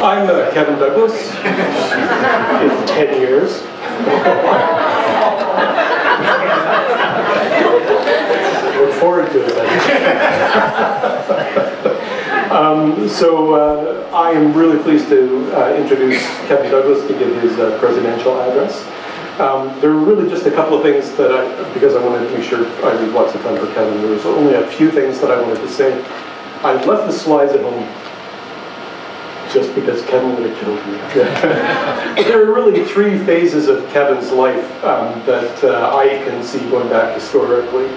I'm Kevin Douglas. In 10 years. Look forward to it. I am really pleased to introduce Kevin Douglas to give his presidential address. There are really just a couple of things that because I wanted to make sure I leave lots of time for Kevin, there was only a few things that I wanted to say. I left the slides at home just because Kevin would have killed me. But there are really three phases of Kevin's life that I can see going back historically.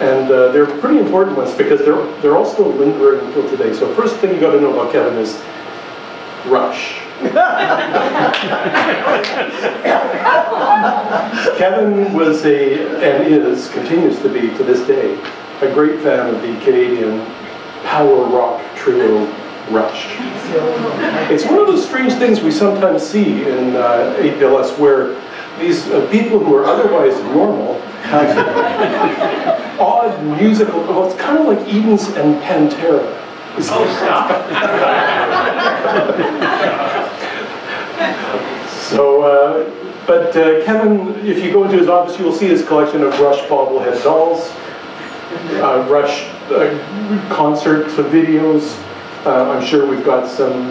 And they're pretty important ones because they're all still lingering until today. So first thing you got to know about Kevin is Rush. Kevin was and continues to be to this day, a great fan of the Canadian power rock trio Rush. It's one of those strange things we sometimes see in APLS where these people who are otherwise normal have odd musical, well, it's kind of like Edens and Pantera. Kevin, if you go into his office, you will see his collection of Rush bobblehead dolls, Rush concert videos. I'm sure we've got some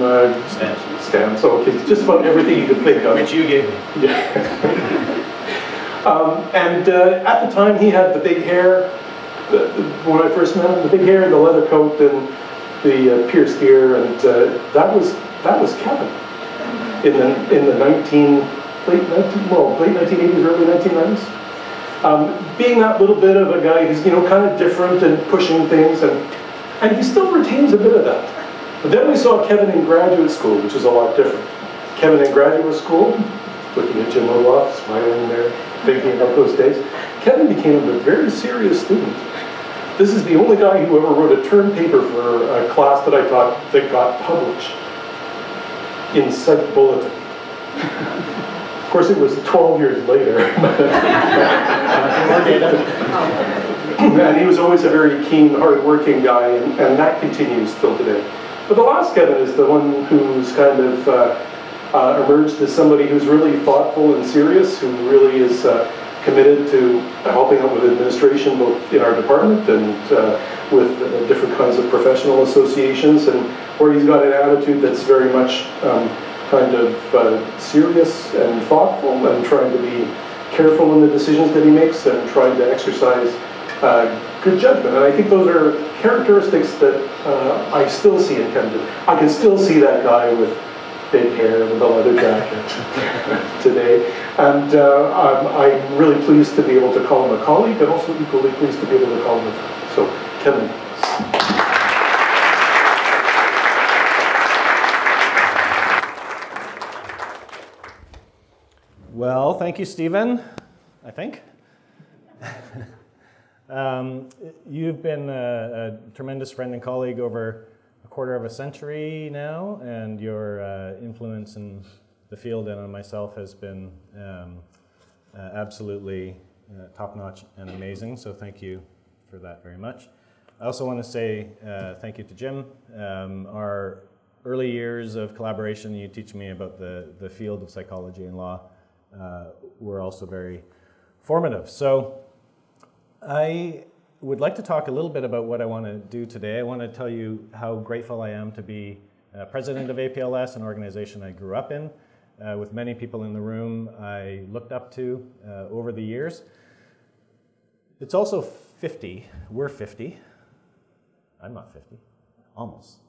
stamps. So okay, just about everything you could think of. Which you gave me. Yeah. At the time, he had the big hair. When I first met him, the big hair, and the leather coat, and the pierced ear, and that was Kevin in the late 1980s, early 1990s. Being that little bit of a guy who's kind of different and pushing things, and he still retains a bit of that. But then we saw Kevin in graduate school, which is a lot different. Kevin in graduate school, looking at Jim Olaf, smiling there, thinking about those days. Kevin became a very serious student. This is the only guy who ever wrote a term paper for a class that I taught that got published in Psych Bulletin. Of course, it was 12 years later. And he was always a very keen, hard-working guy, and that continues till today. But the last Kevin is the one who's kind of emerged as somebody who's really thoughtful and serious, who really is committed to helping out with administration, both in our department and with different kinds of professional associations, and where he's got an attitude that's very much kind of serious and thoughtful, and trying to be careful in the decisions that he makes, and trying to exercise good judgment. And I think those are characteristics that I still see in Kevin. I can still see that guy with big hair with a leather jacket today. And I'm really pleased to be able to call him a colleague, and also equally pleased to be able to call him a friend. So, Kevin. Well, thank you, Stephen, I think. You've been a tremendous friend and colleague over a quarter of a century now, and your influence in the field and on myself has been absolutely top-notch and amazing, so thank you for that very much. I also want to say thank you to Jim. Our early years of collaboration, you teach me about the field of psychology and law, were also very formative. So I would like to talk a little bit about what I want to do today. I want to tell you how grateful I am to be president of APLS, an organization I grew up in, with many people in the room I looked up to over the years. It's also 50. We're 50. I'm not 50. Almost.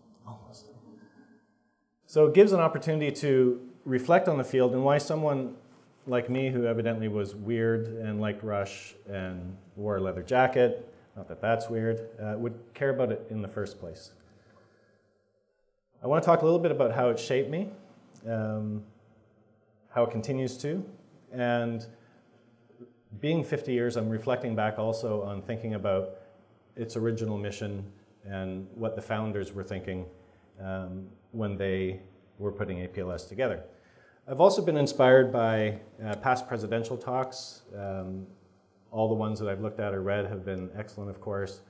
So it gives an opportunity to reflect on the field and why someone like me, who evidently was weird and liked Rush and wore a leather jacket, not that that's weird, would care about it in the first place. I want to talk a little bit about how it shaped me, how it continues to, and being 50 years, I'm reflecting back also on thinking about its original mission and what the founders were thinking when they were putting APLS together. I've also been inspired by past presidential talks. All the ones that I've looked at or read have been excellent, of course.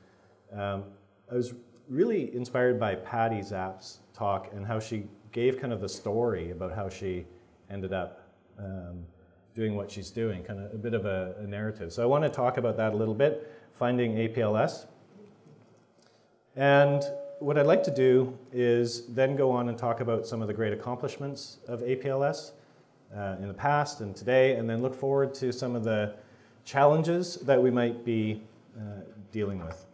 I was really inspired by Patty Zapp's talk and how she gave kind of the story about how she ended up doing what she's doing, kind of a bit of a narrative. So I want to talk about that a little bit, finding APLS. And what I'd like to do is then go on and talk about some of the great accomplishments of APLS in the past and today, and then look forward to some of the challenges that we might be dealing with.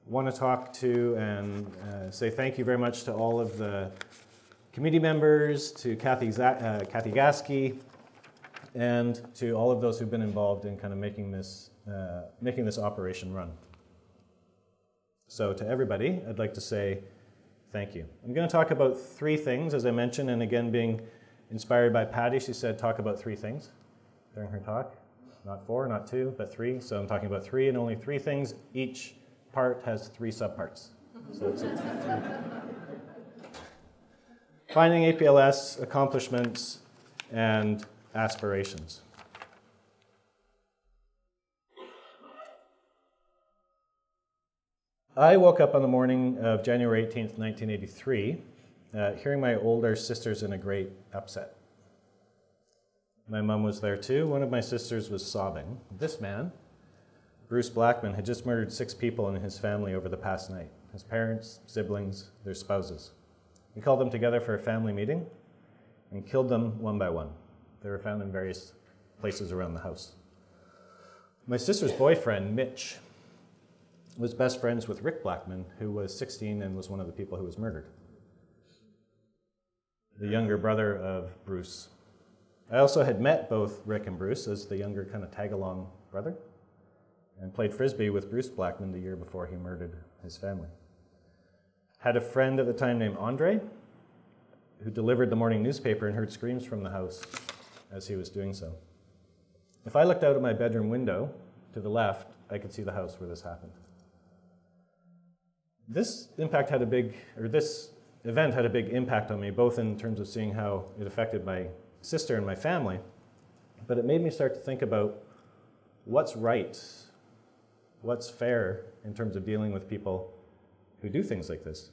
I want to talk to and say thank you very much to all of the committee members, to Kathy Gaske, and to all of those who've been involved in kind of making this operation run. So to everybody, I'd like to say thank you. I'm going to talk about three things, as I mentioned, and again, being inspired by Patty, she said talk about three things during her talk. Not four, not two, but three. So I'm talking about three and only three things. Each part has three subparts. So it's finding APLS, accomplishments, and aspirations. I woke up on the morning of January 18th, 1983, hearing my older sisters in a great upset. My mom was there too. One of my sisters was sobbing. This man, Bruce Blackman, had just murdered 6 people in his family over the past night. His parents, siblings, their spouses. He called them together for a family meeting and killed them one by one. They were found in various places around the house. My sister's boyfriend, Mitch, was best friends with Rick Blackman, who was 16 and was one of the people who was murdered. The younger brother of Bruce. I also had met both Rick and Bruce as the younger kind of tag-along brother, and played Frisbee with Bruce Blackman the year before he murdered his family. Had a friend at the time named Andre, who delivered the morning newspaper and heard screams from the house as he was doing so. If I looked out of my bedroom window to the left, I could see the house where this happened. This event had a big impact on me, both in terms of seeing how it affected my sister and my family, but it made me start to think about what's right, what's fair in terms of dealing with people who do things like this.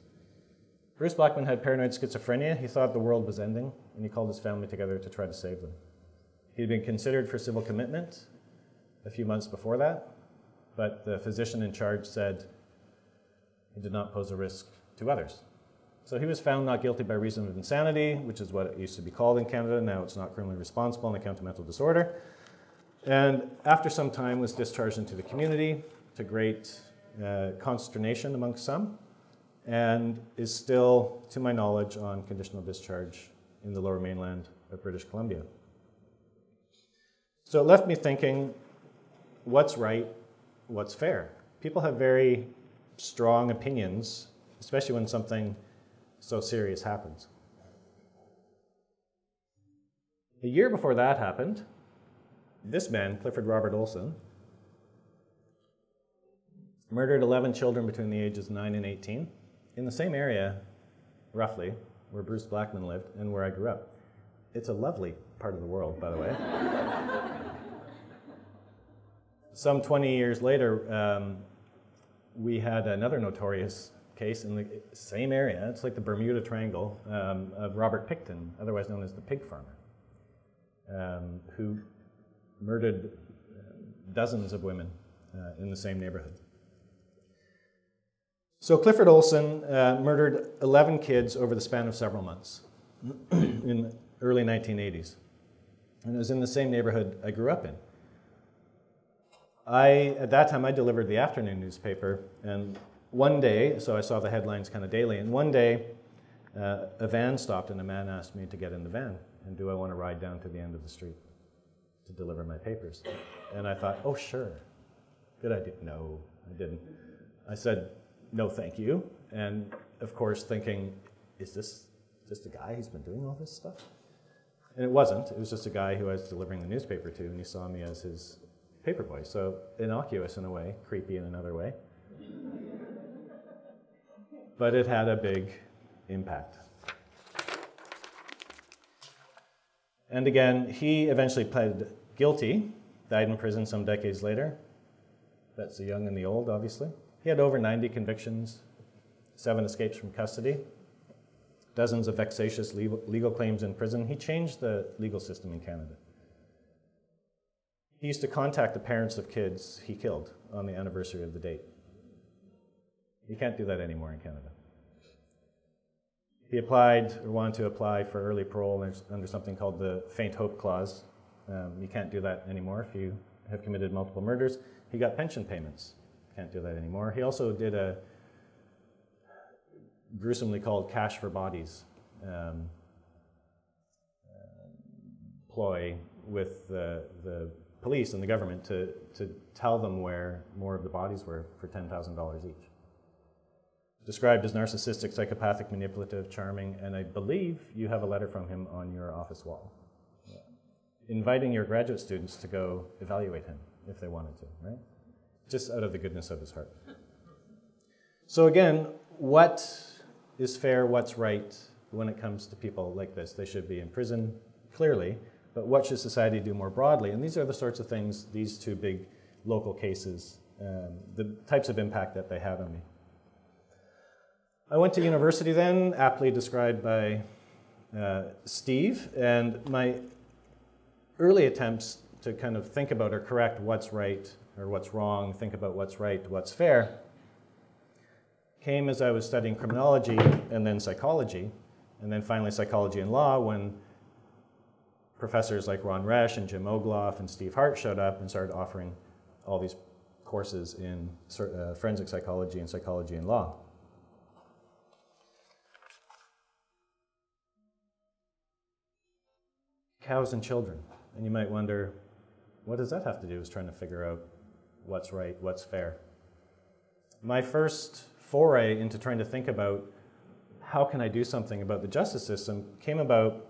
Bruce Blackman had paranoid schizophrenia. He thought the world was ending, and he called his family together to try to save them. He'd been considered for civil commitment a few months before that, but the physician in charge said he did not pose a risk to others. So he was found not guilty by reason of insanity, which is what it used to be called in Canada. Now it's not criminally responsible on account of mental disorder. And after some time was discharged into the community to great consternation amongst some, and is still, to my knowledge, on conditional discharge in the Lower Mainland of British Columbia. So it left me thinking, what's right, what's fair? People have very strong opinions, especially when something so serious happens. A year before that happened, this man, Clifford Robert Olson, murdered 11 children between the ages of 9 and 18 in the same area, roughly, where Bruce Blackman lived and where I grew up. It's a lovely part of the world, by the way. Some 20 years later, we had another notorious case in the same area. It's like the Bermuda Triangle of Robert Picton, otherwise known as the pig farmer, who murdered dozens of women in the same neighborhood. So Clifford Olson murdered 11 kids over the span of several months in early 1980s. And it was in the same neighborhood I grew up in. At that time, I delivered the afternoon newspaper, and one day, so I saw the headlines kind of daily, and one day a van stopped and a man asked me to get in the van, and do I want to ride down to the end of the street to deliver my papers? And I thought, oh, sure. Good idea. No, I didn't. I said, no, thank you. And of course, thinking, is this just a guy who's been doing all this stuff? And it wasn't. It was just a guy who I was delivering the newspaper to, and he saw me as his paper boy. So innocuous in a way, creepy in another way. But it had a big impact. And again, he eventually pled guilty, died in prison some decades later. That's the young and the old, obviously. He had over 90 convictions, 7 escapes from custody, dozens of vexatious legal claims in prison. He changed the legal system in Canada. He used to contact the parents of kids he killed on the anniversary of the date. You can't do that anymore in Canada. He applied, or wanted to apply for early parole under something called the faint hope clause. You can't do that anymore if you have committed multiple murders. He got pension payments. Can't do that anymore. He also did a gruesomely called cash for bodies ploy with the police and the government to tell them where more of the bodies were for $10,000 each. Described as narcissistic, psychopathic, manipulative, charming, and I believe you have a letter from him on your office wall, inviting your graduate students to go evaluate him if they wanted to, right? Just out of the goodness of his heart. So again, what is fair, what's right when it comes to people like this? They should be in prison, clearly, but what should society do more broadly? And these are the sorts of things, these two big local cases, the types of impact that they had on me. I went to university then, aptly described by Steve, and my early attempts to kind of think about or correct what's right or what's wrong, think about what's right, what's fair, came as I was studying criminology and then psychology, and then finally psychology and law when professors like Ron Resch and Jim Ogloff and Steve Hart showed up and started offering all these courses in forensic psychology and psychology and law. Cows and children. And you might wonder, what does that have to do with trying to figure out what's right, what's fair? My first foray into trying to think about how can I do something about the justice system came about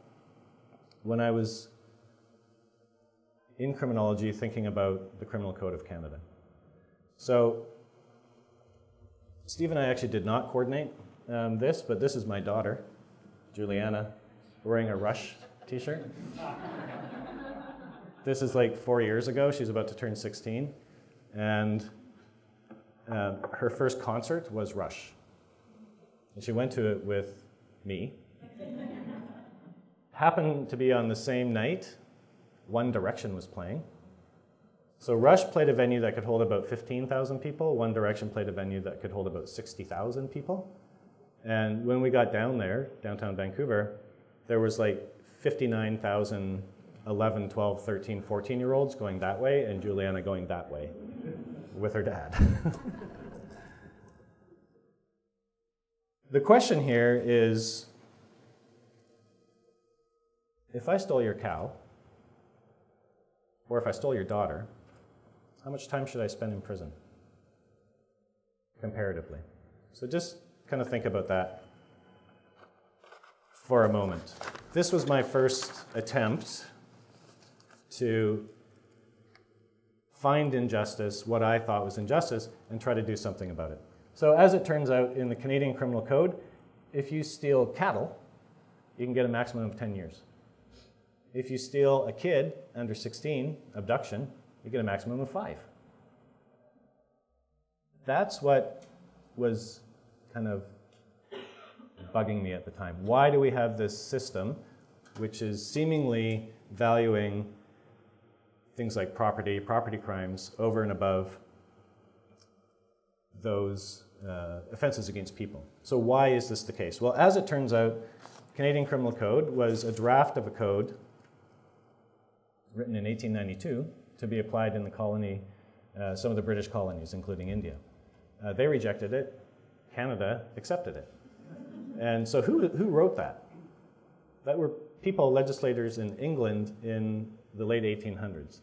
when I was in criminology thinking about the Criminal Code of Canada. So Steve and I actually did not coordinate this, but this is my daughter, Juliana, wearing a Rush t-shirt. This is like 4 years ago. She's about to turn 16. And her first concert was Rush. And she went to it with me. Happened to be on the same night, One Direction was playing. So Rush played a venue that could hold about 15,000 people. One Direction played a venue that could hold about 60,000 people. And when we got down there, downtown Vancouver, there was like 59,000 11, 12, 13, 14-year-olds going that way, and Juliana going that way with her dad. The question here is, if I stole your cow, or if I stole your daughter, how much time should I spend in prison, comparatively? So just kind of think about that for a moment. This was my first attempt to find injustice, what I thought was injustice, and try to do something about it. So as it turns out, in the Canadian Criminal Code, if you steal cattle, you can get a maximum of 10 years. If you steal a kid under 16, abduction, you get a maximum of 5. That's what was kind of bugging me at the time. Why do we have this system which is seemingly valuing things like property crimes over and above those offenses against people? So why is this the case? Well, as it turns out, Canadian Criminal Code was a draft of a code written in 1892 to be applied in the colony, some of the British colonies, including India. They rejected it. Canada accepted it. And so who wrote that? That were people, legislators in England in the late 1800s.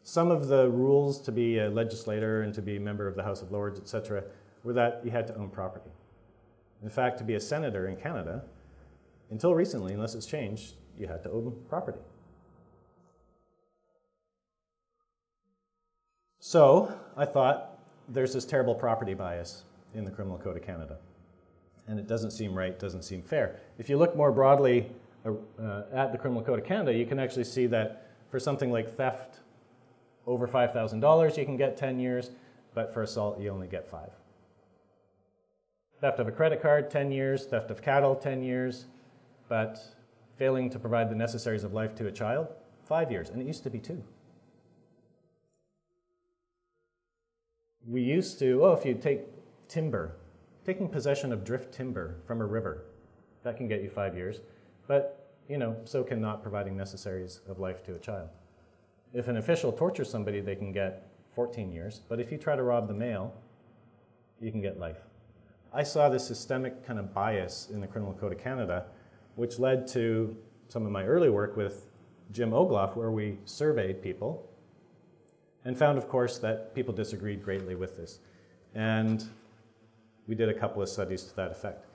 Some of the rules to be a legislator and to be a member of the House of Lords, etc., were that you had to own property. In fact, to be a senator in Canada, until recently, unless it's changed, you had to own property. So I thought, there's this terrible property bias in the Criminal Code of Canada. And it doesn't seem right, doesn't seem fair. If you look more broadly at the Criminal Code of Canada, you can actually see that for something like theft over $5,000, you can get 10 years, but for assault, you only get 5. Theft of a credit card, 10 years. Theft of cattle, 10 years. But failing to provide the necessaries of life to a child, 5 years. And it used to be 2. We used to, if you take timber, taking possession of drift timber from a river, that can get you 5 years. But, so can not providing necessaries of life to a child. If an official tortures somebody, they can get 14 years. But if you try to rob the mail, you can get life. I saw this systemic kind of bias in the Criminal Code of Canada, which led to some of my early work with Jim Ogloff, where we surveyed people and found, of course, that people disagreed greatly with this. And we did a couple of studies to that effect.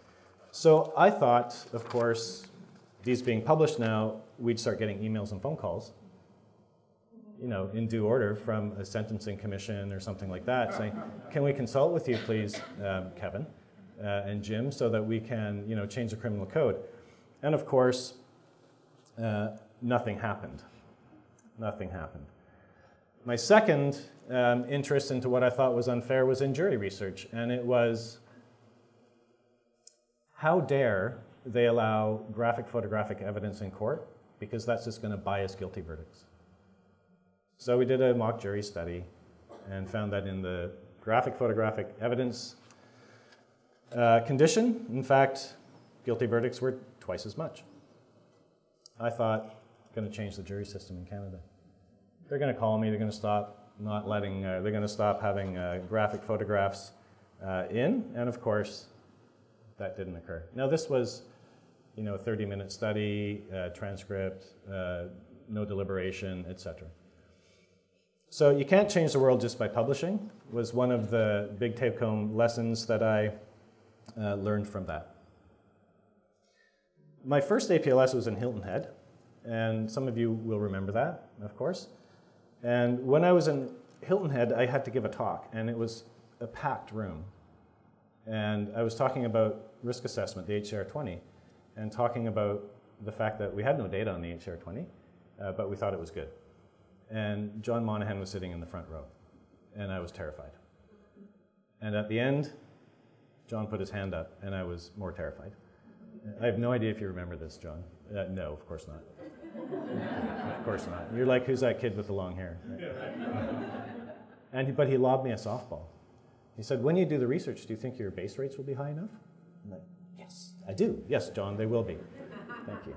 So I thought, of course, these being published now, we'd start getting emails and phone calls, in due order from a sentencing commission or something like that, saying, can we consult with you, please, Kevin and Jim, so that we can, change the criminal code? And of course, nothing happened. Nothing happened. My second interest into what I thought was unfair was in jury research, and it was, how dare they allow graphic photographic evidence in court, because that's just going to bias guilty verdicts. So we did a mock jury study and found that in the graphic photographic evidence condition, in fact, guilty verdicts were twice as much. I thought, going to change the jury system in Canada. They're going to call me, they're going to stop not letting, they're going to stop having graphic photographs in, and of course, that didn't occur. Now this was, a 30-minute study, transcript, no deliberation, etc. So you can't change the world just by publishing, was one of the big take-home lessons that I learned from that. My first APLS was in Hilton Head, and some of you will remember that, of course. And when I was in Hilton Head, I had to give a talk, and it was a packed room. And I was talking about risk assessment, the HCR20, and talking about the fact that we had no data on the HCR20, but we thought it was good. And John Monahan was sitting in the front row, and I was terrified. And at the end, John put his hand up, and I was more terrified. I have no idea if you remember this, John. No, of course not. Of course not. You're like, who's that kid with the long hair? Right? But he lobbed me a softball. He said, when you do the research, do you think your base rates will be high enough? I'm like, yes, I do. Yes, John, they will be. Thank you.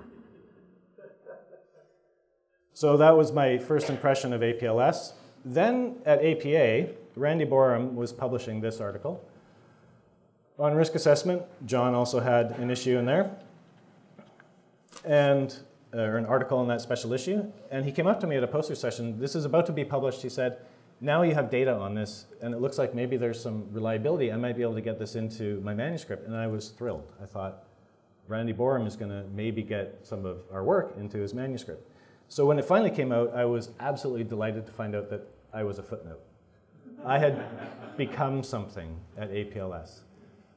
So that was my first impression of APLS. Then at APA, Randy Boram was publishing this article on risk assessment. John also had an issue in there, and or an article on that special issue. And he came up to me at a poster session. This is about to be published. He said, now you have data on this, and it looks like maybe there's some reliability. I might be able to get this into my manuscript. And I was thrilled. I thought, Randy Boram is going to maybe get some of our work into his manuscript. So when it finally came out, I was absolutely delighted to find out that I was a footnote. I had become something at APLS.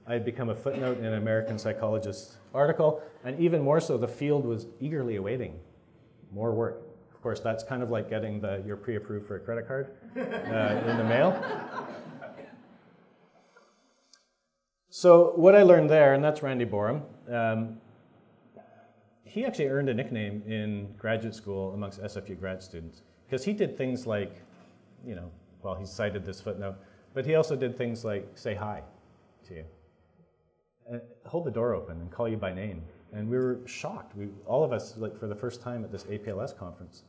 I had become a footnote in an American Psychologist article, and even more so, the field was eagerly awaiting more work. Of course, that's kind of like getting you're pre-approved for a credit card in the mail. So what I learned there, and that's Randy Boram, he actually earned a nickname in graduate school amongst SFU grad students, because he did things like, well, he cited this footnote, but he also did things like say hi to you, and hold the door open and call you by name. And we were shocked, all of us, like for the first time at this APLS conference.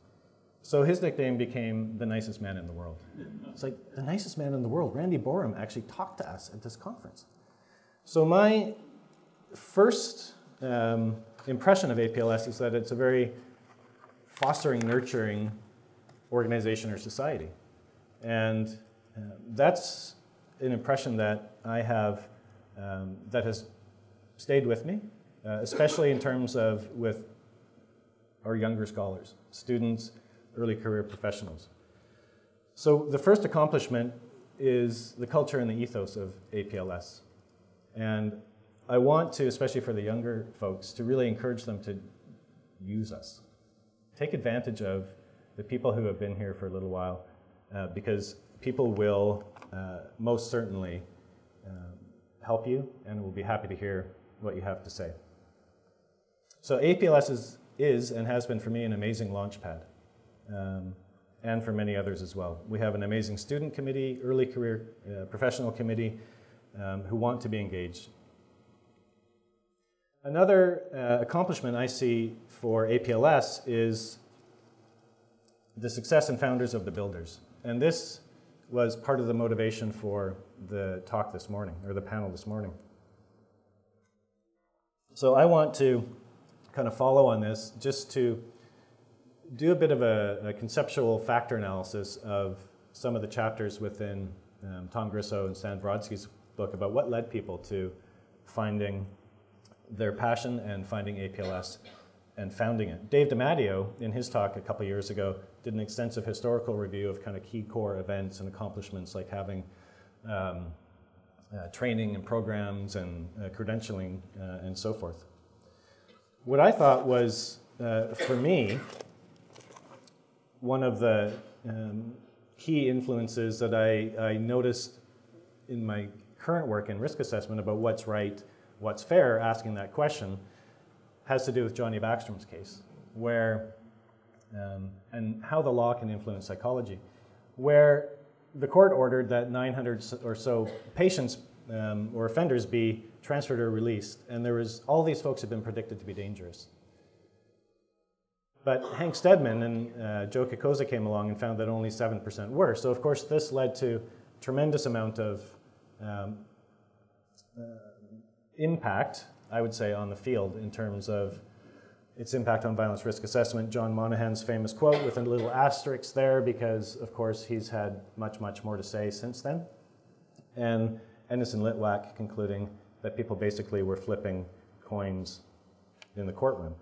So his nickname became the nicest man in the world. It's like, the nicest man in the world, Randy Boram actually talked to us at this conference. So my first impression of APLS is that it's a very fostering, nurturing organization or society. And that's an impression that I have that has stayed with me, especially in terms of with our younger scholars, students, early career professionals. So the first accomplishment is the culture and the ethos of APLS. And I want to, especially for the younger folks, to really encourage them to use us. Take advantage of the people who have been here for a little while, because people will most certainly help you, and we'll be happy to hear what you have to say. So APLS is and has been for me an amazing launchpad, and for many others as well. We have an amazing student committee, early career professional committee who want to be engaged. Another accomplishment I see for APLS is the success and founders of the builders. And this was part of the motivation for the talk this morning, or the panel this morning. So I want to kind of follow on this just to do a bit of a conceptual factor analysis of some of the chapters within Tom Grisso and Stan Brodsky's book about what led people to finding their passion and finding APLS and founding it. Dave DiMatteo, in his talk a couple years ago, did an extensive historical review of kind of key core events and accomplishments like having training and programs and credentialing and so forth. What I thought was, for me, one of the key influences that I noticed in my current work in risk assessment about what's right, what's fair, asking that question, has to do with Johnny Backstrom's case, where, and how the law can influence psychology, where the court ordered that 900 or so patients or offenders be transferred or released, and there was, all these folks had been predicted to be dangerous. But Hank Stedman and Joe Kokoza came along and found that only 7% were. So of course this led to tremendous amount of impact, I would say, on the field in terms of its impact on violence risk assessment. John Monahan's famous quote with a little asterisk there because, of course, he's had much, much more to say since then. And Ennis and Litwack concluding that people basically were flipping coins in the courtroom.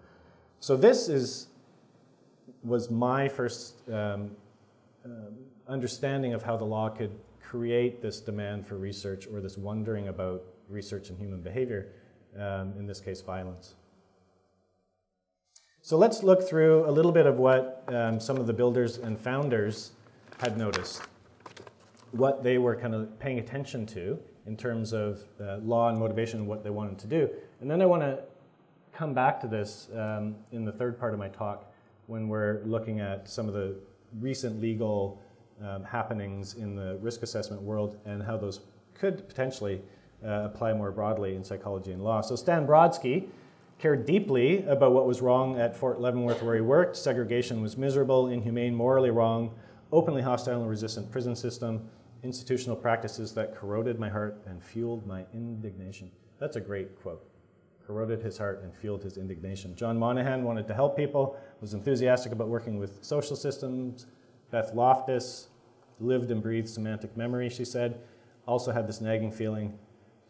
So this was my first understanding of how the law could create this demand for research or this wondering about research in human behavior, in this case violence. So let's look through a little bit of what some of the builders and founders had noticed, what they were kind of paying attention to in terms of law and motivation and what they wanted to do. And then I want to come back to this in the third part of my talk when we're looking at some of the recent legal happenings in the risk assessment world and how those could potentially apply more broadly in psychology and law. So Stan Brodsky cared deeply about what was wrong at Fort Leavenworth where he worked. Segregation was miserable, inhumane, morally wrong, openly hostile and resistant prison system, institutional practices that corroded my heart and fueled my indignation. That's a great quote. Corroded his heart and fueled his indignation. John Monahan wanted to help people, was enthusiastic about working with social systems. Beth Loftus lived and breathed semantic memory, she said. Also had this nagging feeling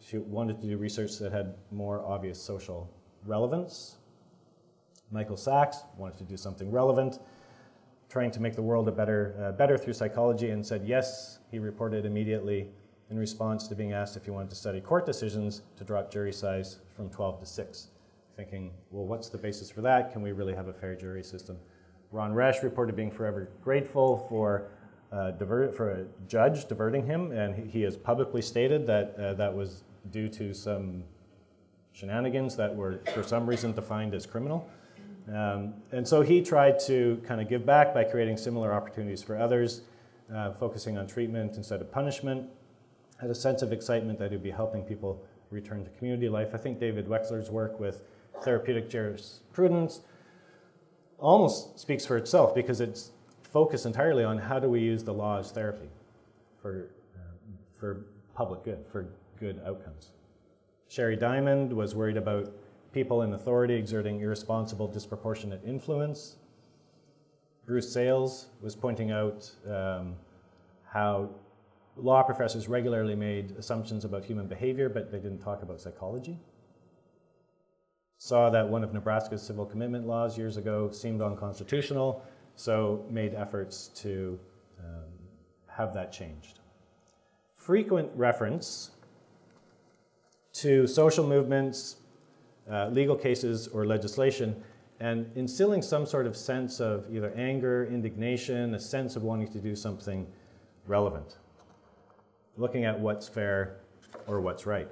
she wanted to do research that had more obvious social relevance. Michael Sachs wanted to do something relevant, trying to make the world better through psychology, and said yes. He reported immediately in response to being asked if he wanted to study court decisions to drop jury size from 12 to 6, thinking, well, what's the basis for that? Can we really have a fair jury system? Ron Resch reported being forever grateful for a judge diverting him, and he has publicly stated that that was due to some shenanigans that were for some reason defined as criminal. And so he tried to kind of give back by creating similar opportunities for others, focusing on treatment instead of punishment, had a sense of excitement that he'd be helping people return to community life. I think David Wexler's work with therapeutic jurisprudence almost speaks for itself because it's focused entirely on how do we use the law as therapy for public good, for good outcomes. Sherry Diamond was worried about people in authority exerting irresponsible, disproportionate influence. Bruce Sales was pointing out how law professors regularly made assumptions about human behavior, but they didn't talk about psychology. Saw that one of Nebraska's civil commitment laws years ago seemed unconstitutional, so made efforts to have that changed. Frequent reference to social movements, legal cases, or legislation, and instilling some sort of sense of either anger, indignation, a sense of wanting to do something relevant, looking at what's fair or what's right.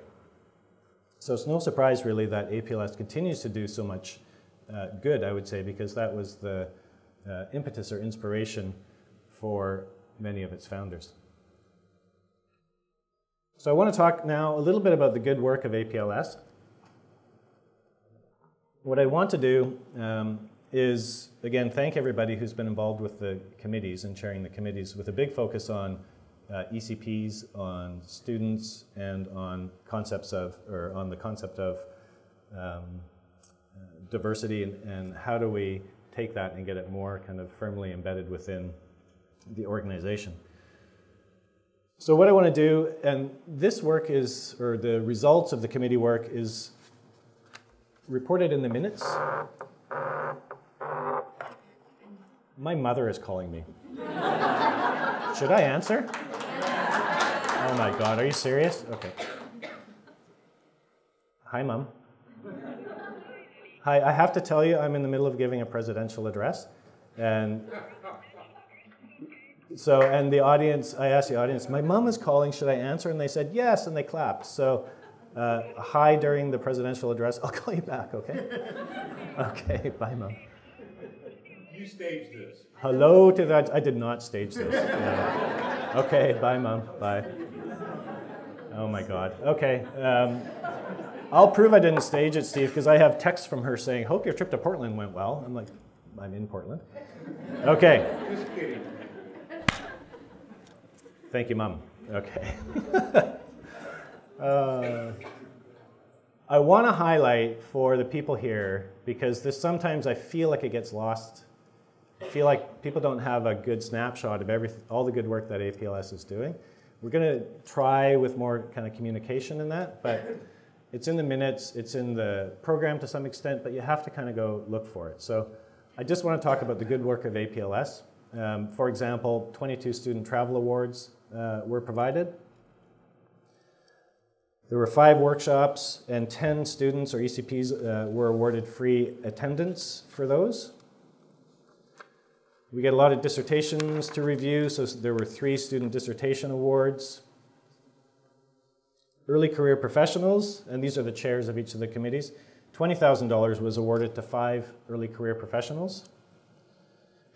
So it's no surprise really that APLS continues to do so much good, I would say, because that was the impetus or inspiration for many of its founders. So I want to talk now a little bit about the good work of APLS. What I want to do is, again, thank everybody who's been involved with the committees and chairing the committees, with a big focus on ECPs, on students, and on concepts of, or on the concept of diversity, and how do we take that and get it more kind of firmly embedded within the organization. So what I want to do, and this work is, or the results of the committee work is reported in the minutes. My mother is calling me. Should I answer? Oh my God, are you serious? Okay. Hi, Mom. Hi, I have to tell you, I'm in the middle of giving a presidential address. And so, and the audience, I asked the audience, my mom is calling, should I answer? And they said yes, and they clapped. So, hi during the presidential address. I'll call you back, okay? Okay, bye, Mom. You staged this. Hello to that. I did not stage this. Yeah. Okay, bye, Mom. Bye. Oh my God. Okay. I'll prove I didn't stage it, Steve, because I have texts from her saying, hope your trip to Portland went well. I'm like, I'm in Portland. Okay. Just kidding. Thank you, Mom. Okay. I want to highlight for the people here, because this sometimes I feel like it gets lost. I feel like people don't have a good snapshot of all the good work that APLS is doing. We're going to try with more kind of communication in that, but it's in the minutes, it's in the program to some extent, but you have to kind of go look for it. So I just want to talk about the good work of APLS. For example, 22 student travel awards were provided. There were 5 workshops, and 10 students or ECPs were awarded free attendance for those. We get a lot of dissertations to review, so there were 3 student dissertation awards. Early career professionals, and these are the chairs of each of the committees, $20,000 was awarded to 5 early career professionals.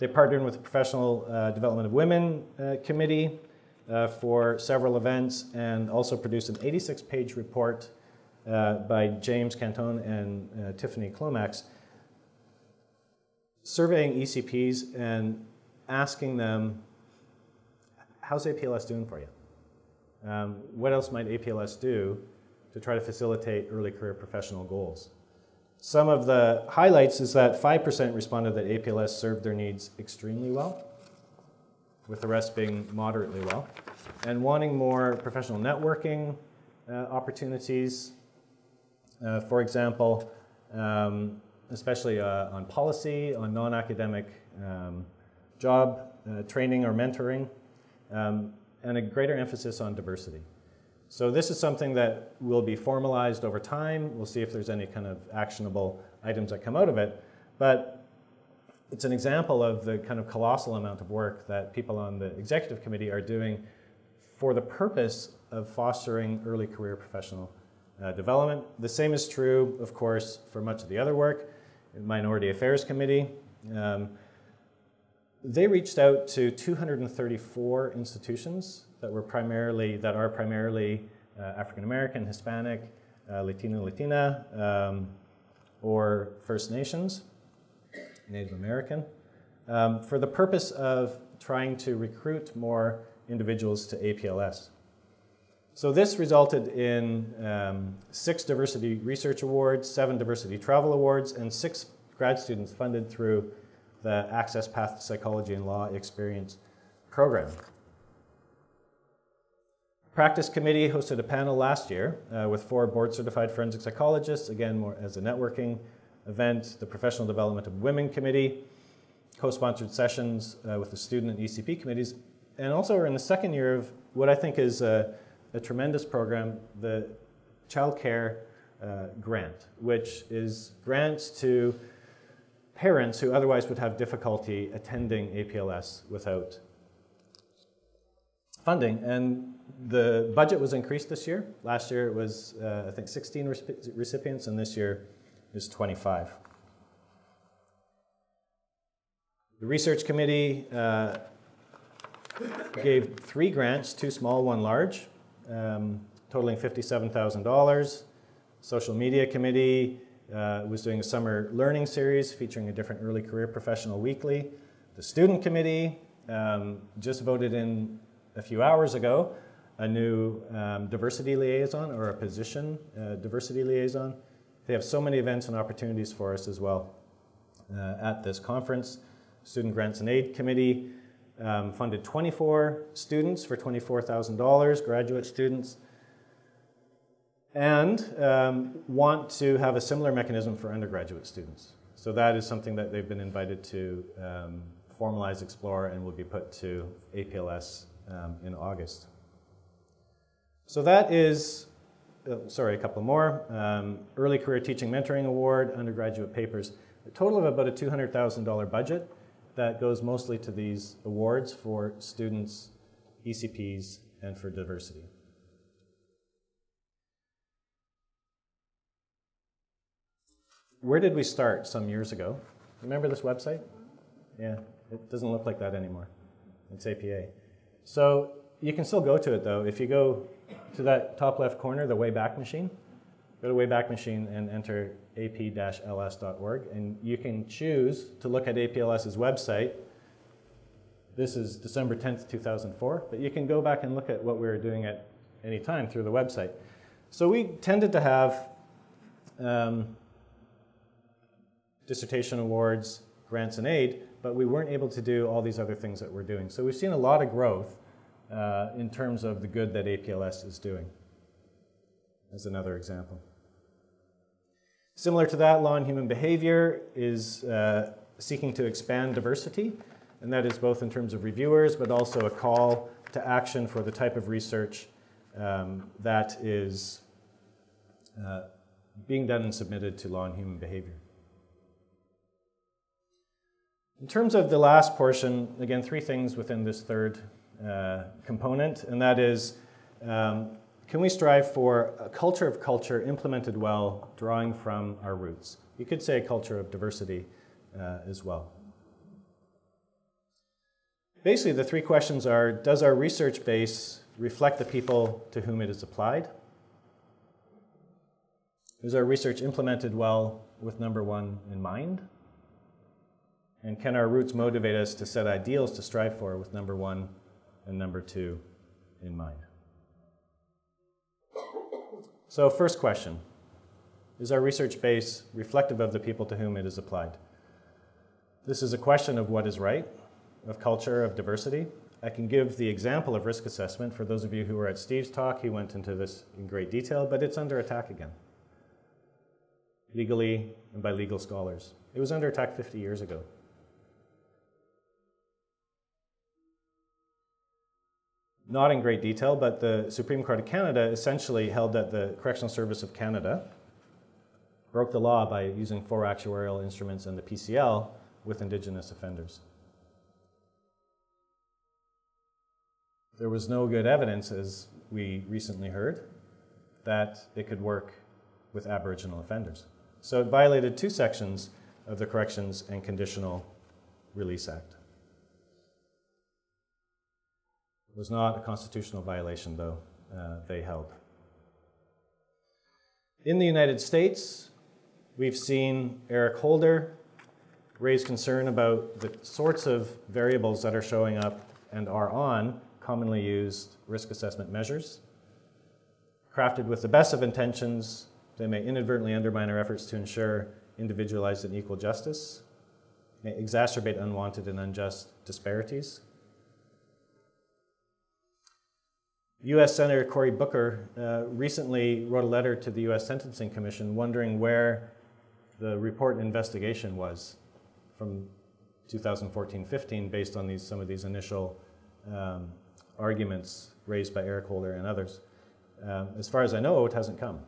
They partnered with the Professional Development of Women Committee for several events, and also produced an 86-page report by James Cantone and Tiffany Clomax, surveying ECPs and asking them, how's APLS doing for you? What else might APLS do to try to facilitate early career professional goals? Some of the highlights is that 5% responded that APLS served their needs extremely well, with the rest being moderately well, and wanting more professional networking opportunities. For example, especially on policy, on non-academic job training or mentoring, and a greater emphasis on diversity. So this is something that will be formalized over time. We'll see if there's any kind of actionable items that come out of it. But it's an example of the kind of colossal amount of work that people on the executive committee are doing for the purpose of fostering early career professional development. The same is true, of course, for much of the other work. Minority Affairs Committee. They reached out to 234 institutions that are primarily African American, Hispanic, Latino, Latina, or First Nations, Native American, for the purpose of trying to recruit more individuals to APLS. So this resulted in 6 diversity research awards, 7 diversity travel awards, and 6 grad students funded through the Access Path to Psychology and Law Experience program. Practice Committee hosted a panel last year with 4 board-certified forensic psychologists, again, more as a networking event. The Professional Development of Women Committee co-sponsored sessions with the student and ECP committees. And also we're in the 2nd year of what I think is a tremendous program, the Child Care Grant, which is grants to parents who otherwise would have difficulty attending APLS without funding. And the budget was increased this year. Last year it was, I think, 16 recipients, and this year is 25. The research committee gave 3 grants, 2 small, 1 large, totaling $57,000. Social media committee was doing a summer learning series featuring a different early career professional weekly. The student committee just voted in a few hours ago a new diversity liaison, or a position diversity liaison. They have so many events and opportunities for us as well at this conference. Student Grants and Aid Committee funded 24 students for $24,000, graduate students, and want to have a similar mechanism for undergraduate students. So that is something that they've been invited to formalize, explore, and will be put to APLS in August. So that is, sorry, a couple more. Early Career Teaching Mentoring Award, undergraduate papers. A total of about a $200,000 budget that goes mostly to these awards for students, ECPs, and for diversity. Where did we start some years ago? Remember this website? Yeah, it doesn't look like that anymore. It's APA. So you can still go to it though. If you go to that top left corner, the Wayback Machine, go to Wayback Machine and enter ap-ls.org, and you can choose to look at APLS's website. This is December 10th, 2004, but you can go back and look at what we were doing at any time through the website. So we tended to have dissertation awards, grants and aid, but we weren't able to do all these other things that we're doing. So we've seen a lot of growth in terms of the good that APLS is doing, as another example. Similar to that, Law and Human Behavior is seeking to expand diversity, and that is both in terms of reviewers, but also a call to action for the type of research that is being done and submitted to Law and Human Behavior. In terms of the last portion, again, 3 things within this third component, and that is, can we strive for a culture of culture implemented well, drawing from our roots? You could say a culture of diversity as well. Basically, the 3 questions are, does our research base reflect the people to whom it is applied? Is our research implemented well with number 1 in mind? And can our roots motivate us to set ideals to strive for with number 1 and number 2 in mind? So first question, is our research base reflective of the people to whom it is applied? This is a question of what is right, of culture, of diversity. I can give the example of risk assessment. For those of you who were at Steve's talk, he went into this in great detail, but it's under attack again, legally and by legal scholars. It was under attack 50 years ago. Not in great detail, but the Supreme Court of Canada essentially held that the Correctional Service of Canada broke the law by using 4 actuarial instruments and the PCL with Indigenous offenders. There was no good evidence, as we recently heard, that it could work with Aboriginal offenders. So it violated 2 sections of the Corrections and Conditional Release Act. It was not a constitutional violation, though, they held. In the United States, we've seen Eric Holder raise concern about the sorts of variables that are showing up and are on commonly used risk assessment measures. Crafted with the best of intentions, they may inadvertently undermine our efforts to ensure individualized and equal justice, may exacerbate unwanted and unjust disparities. U.S. Senator Cory Booker recently wrote a letter to the U.S. Sentencing Commission wondering where the report and investigation was from 2014-15 based on some of these initial arguments raised by Eric Holder and others. As far as I know, it hasn't come.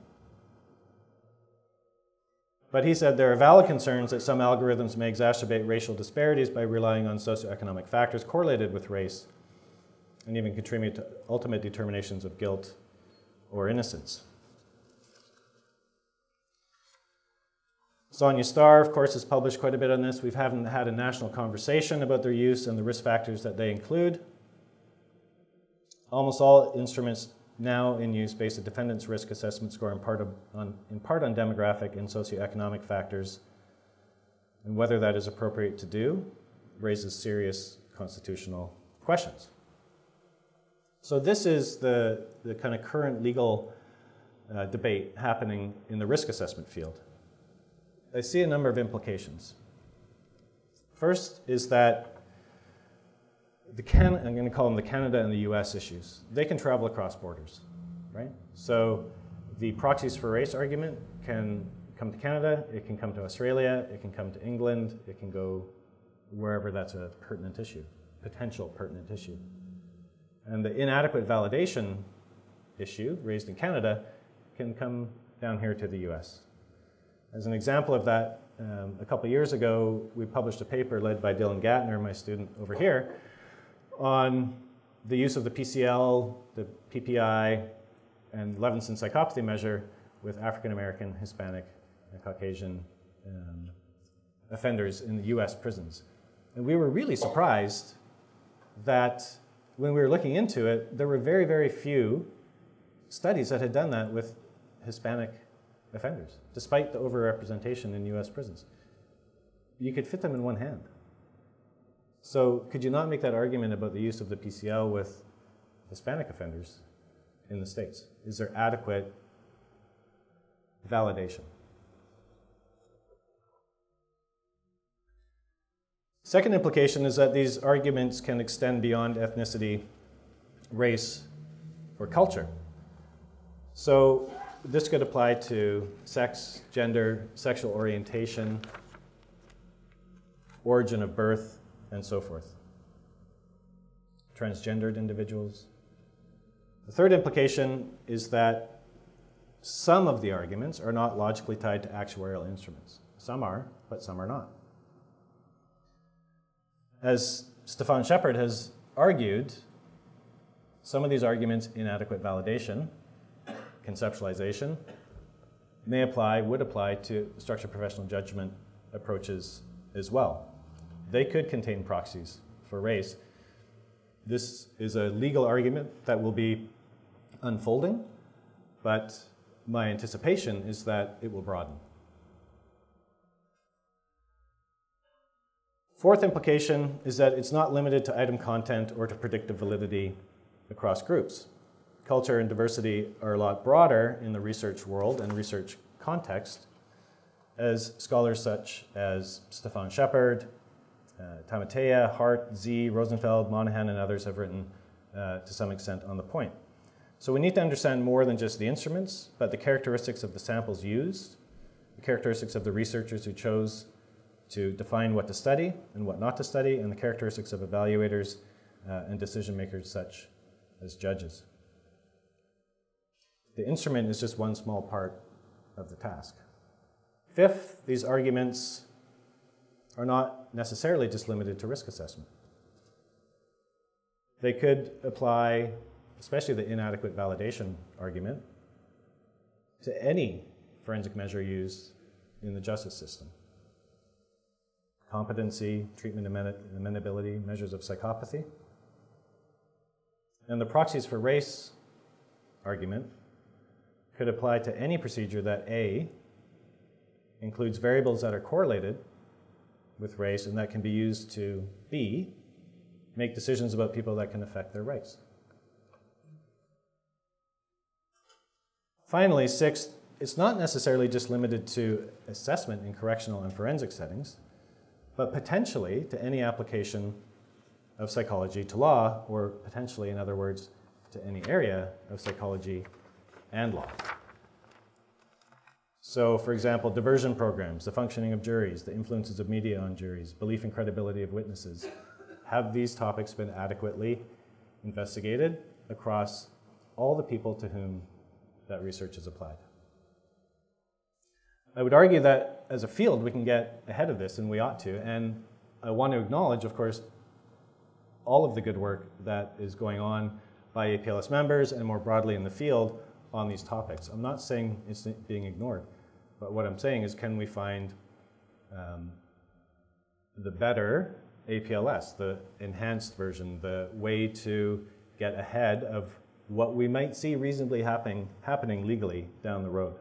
But he said there are valid concerns that some algorithms may exacerbate racial disparities by relying on socioeconomic factors correlated with race and even contribute to ultimate determinations of guilt or innocence. Sonia Starr, of course, has published quite a bit on this. We haven't had a national conversation about their use and the risk factors that they include. Almost all instruments now in use base a defendant's risk assessment score in part on demographic and socioeconomic factors, and whether that is appropriate to do raises serious constitutional questions. So this is the kind of current legal debate happening in the risk assessment field. I see a number of implications. First is that I'm going to call them the Canada and the US issues. They can travel across borders, right? So the proxies for race argument can come to Canada, it can come to Australia, it can come to England, it can go wherever that's a pertinent issue, potential pertinent issue. And the inadequate validation issue raised in Canada can come down here to the US. As an example of that, a couple of years ago, we published a paper led by Dylan Gattner, my student over here, on the use of the PCL, the PPI, and Levinson psychopathy measure with African American, Hispanic, and Caucasian offenders in the US prisons. And we were really surprised that when we were looking into it, there were very, very few studies that had done that with Hispanic offenders, despite the overrepresentation in US prisons. You could fit them in one hand. So could you not make that argument about the use of the PCL with Hispanic offenders in the States? Is there adequate validation? Second implication is that these arguments can extend beyond ethnicity, race, or culture. So this could apply to sex, gender, sexual orientation, origin of birth, and so forth. Transgendered individuals. The third implication is that some of the arguments are not logically tied to actuarial instruments. Some are, but some are not. As Stefan Shepard has argued, some of these arguments, inadequate validation, conceptualization, would apply to structured professional judgment approaches as well. They could contain proxies for race. This is a legal argument that will be unfolding, but my anticipation is that it will broaden. Fourth implication is that it's not limited to item content or to predictive validity across groups. Culture and diversity are a lot broader in the research world and research context, as scholars such as Stefan Shepard, Tamatea, Hart, Z, Rosenfeld, Monahan, and others have written to some extent on the point. So we need to understand more than just the instruments, but the characteristics of the samples used, the characteristics of the researchers who chose to define what to study and what not to study, and the characteristics of evaluators and decision makers such as judges. The instrument is just one small part of the task. Fifth, these arguments are not necessarily just limited to risk assessment. They could apply, especially the inadequate validation argument, to any forensic measure used in the justice system. Competency, treatment amenability, measures of psychopathy. And the proxies for race argument could apply to any procedure that A, includes variables that are correlated with race and that can be used to B, make decisions about people that can affect their rights. Finally, sixth, it's not necessarily just limited to assessment in correctional and forensic settings, but potentially to any application of psychology to law, or potentially, in other words, to any area of psychology and law. So, for example, diversion programs, the functioning of juries, the influences of media on juries, belief and credibility of witnesses. Have these topics been adequately investigated across all the people to whom that research is applied? I would argue that as a field we can get ahead of this, and we ought to, and I want to acknowledge, of course, all of the good work that is going on by APLS members and more broadly in the field on these topics. I'm not saying it's being ignored, but what I'm saying is, can we find the better APLS, the enhanced version, the way to get ahead of what we might see reasonably happening legally down the road.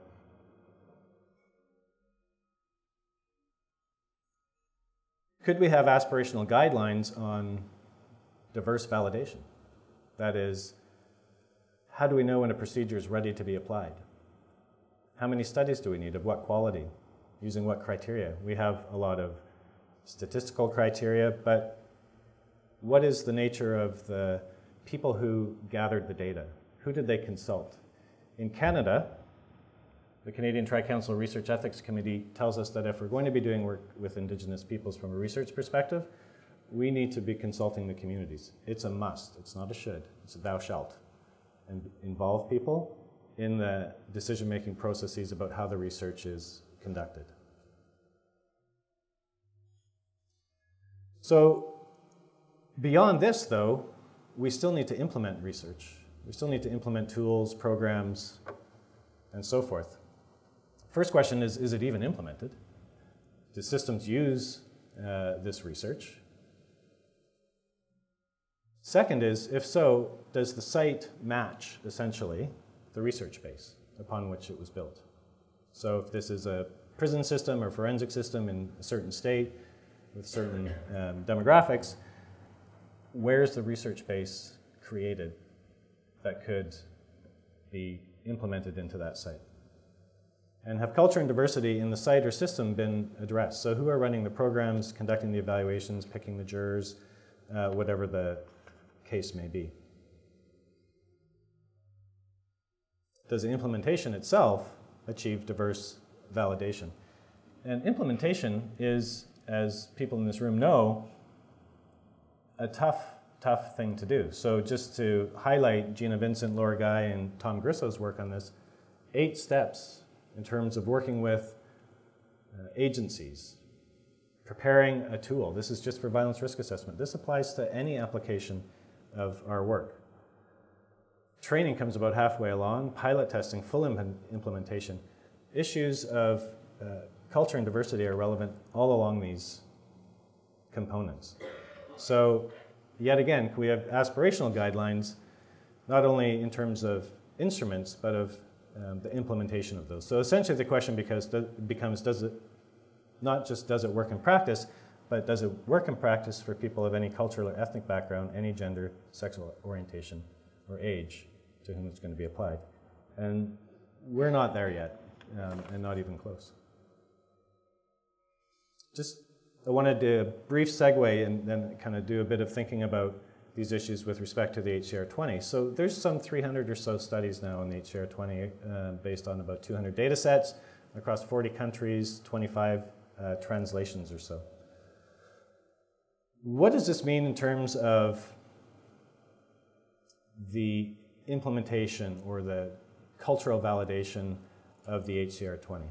Could we have aspirational guidelines on diverse validation? That is, how do we know when a procedure is ready to be applied? How many studies do we need? Of what quality? Using what criteria? We have a lot of statistical criteria, but what is the nature of the people who gathered the data? Who did they consult? In Canada, the Canadian Tri-Council Research Ethics Committee tells us that if we're going to be doing work with Indigenous peoples from a research perspective, we need to be consulting the communities. It's a must. It's not a should. It's a thou shalt. And involve people in the decision-making processes about how the research is conducted. So beyond this, though, we still need to implement research. We still need to implement tools, programs, and so forth. First question is it even implemented? Do systems use this research? Second is, if so, does the site match, essentially, the research base upon which it was built? So if this is a prison system or forensic system in a certain state with certain demographics, where's the research base created that could be implemented into that site? And have culture and diversity in the site or system been addressed? So who are running the programs, conducting the evaluations, picking the jurors, whatever the case may be? Does the implementation itself achieve diverse validation? And implementation is, as people in this room know, a tough thing to do. So just to highlight Gina Vincent, Laura Guy, and Tom Grisso's work on this, 8 steps in terms of working with agencies, preparing a tool. This is just for violence risk assessment. This applies to any application of our work. Training comes about halfway along, pilot testing, full implementation. Issues of culture and diversity are relevant all along these components. So yet again, we have aspirational guidelines, not only in terms of instruments, but of the implementation of those. So essentially the question becomes, does it work in practice, but does it work in practice for people of any cultural or ethnic background, any gender, sexual orientation, or age to whom it's going to be applied? And we're not there yet, and not even close. I wanted to brief segue and then kind of do a bit of thinking about these issues with respect to the HCR20. So there's some 300 or so studies now in the HCR20 based on about 200 data sets across 40 countries, 25 translations or so. What does this mean in terms of the implementation or the cultural validation of the HCR20?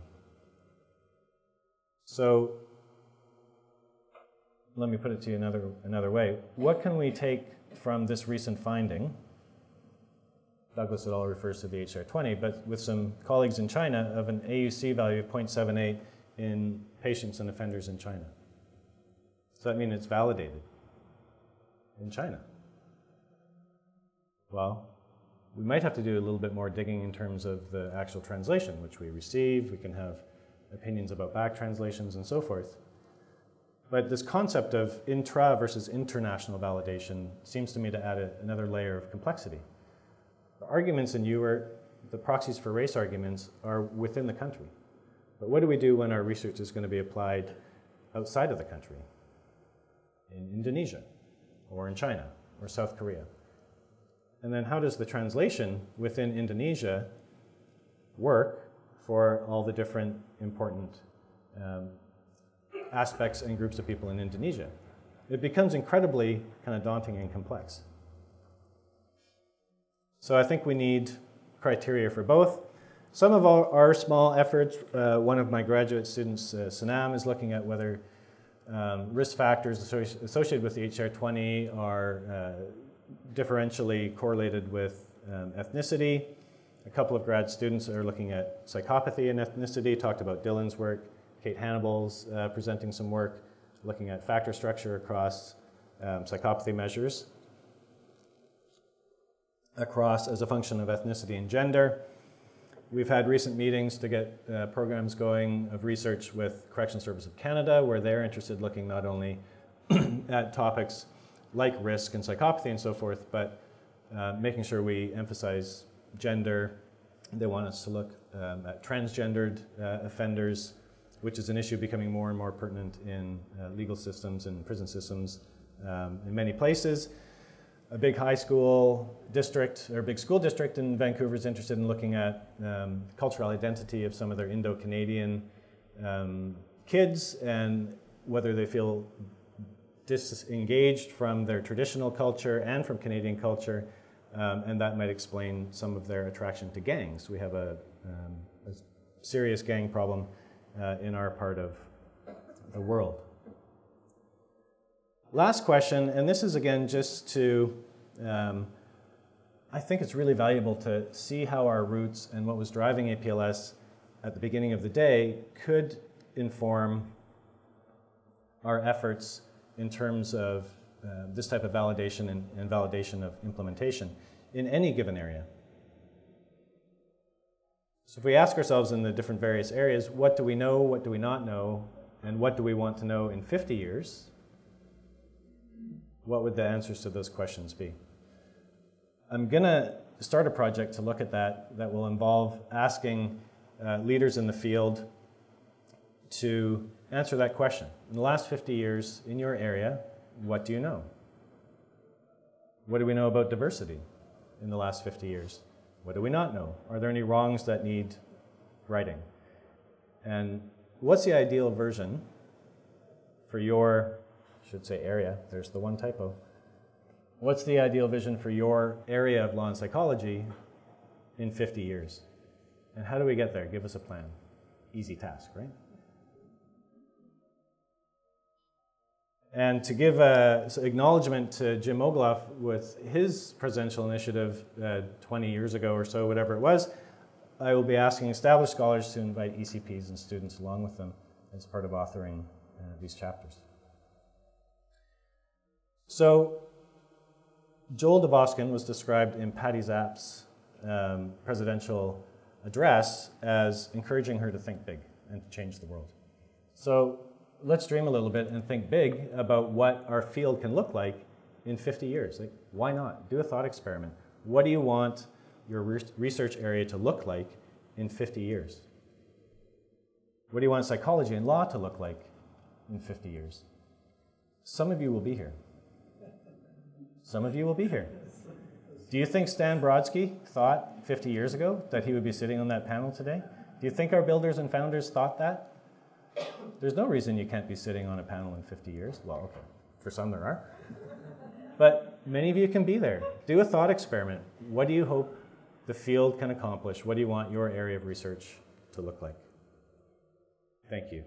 So let me put it to you another way. What can we take from this recent finding? Douglas et al. Refers to the HCR20, but with some colleagues in China, of an AUC value of 0.78 in patients and offenders in China. Does that mean it's validated in China? Well, we might have to do a little bit more digging in terms of the actual translation, which we receive. We can have opinions about back translations and so forth. But this concept of intra versus international validation seems to me to add another layer of complexity. The arguments in UART, the proxies for race arguments, are within the country. But what do we do when our research is going to be applied outside of the country? In Indonesia, or in China, or South Korea? And then how does the translation within Indonesia work for all the different important aspects and groups of people in Indonesia? It becomes incredibly kind of daunting and complex. So I think we need criteria for both. Some of our small efforts, one of my graduate students, Sanam, is looking at whether Risk factors associated with the HCR20 are differentially correlated with ethnicity. A couple of grad students are looking at psychopathy and ethnicity, talked about Dylan's work. Kate Hannibal's presenting some work looking at factor structure across psychopathy measures across as a function of ethnicity and gender. We've had recent meetings to get programs going of research with Corrections Service of Canada, where they're interested in looking not only at topics like risk and psychopathy and so forth, but making sure we emphasize gender. They want us to look at transgendered offenders, which is an issue becoming more and more pertinent in legal systems and prison systems in many places. A big high school district, or a big school district in Vancouver is interested in looking at cultural identity of some of their Indo-Canadian kids and whether they feel disengaged from their traditional culture and from Canadian culture, and that might explain some of their attraction to gangs. We have a serious gang problem in our part of the world. Last question, and this is again just to, I think it's really valuable to see how our roots and what was driving APLS at the beginning of the day could inform our efforts in terms of this type of validation and validation of implementation in any given area. So if we ask ourselves in the different various areas, what do we know, what do we not know, and what do we want to know in 50 years? What would the answers to those questions be? I'm going to start a project to look at that will involve asking leaders in the field to answer that question. In the last 50 years in your area, what do you know? What do we know about diversity in the last 50 years? What do we not know? Are there any wrongs that need righting? And what's the ideal version for your, I should say area, there's the one typo. What's the ideal vision for your area of law and psychology in 50 years? And how do we get there? Give us a plan. Easy task, right? And to give acknowledgement to Jim Ogloff with his presidential initiative 20 years ago or so, whatever it was, I will be asking established scholars to invite ECPs and students along with them as part of authoring these chapters. So Joel Dvoskin was described in Patty Zapp's presidential address as encouraging her to think big and to change the world. So let's dream a little bit and think big about what our field can look like in 50 years. Like, why not? Do a thought experiment. What do you want your research area to look like in 50 years? What do you want psychology and law to look like in 50 years? Some of you will be here. Some of you will be here. Do you think Stan Brodsky thought 50 years ago that he would be sitting on that panel today? Do you think our builders and founders thought that? There's no reason you can't be sitting on a panel in 50 years. Well, okay, for some there are. But many of you can be there. Do a thought experiment. What do you hope the field can accomplish? What do you want your area of research to look like? Thank you.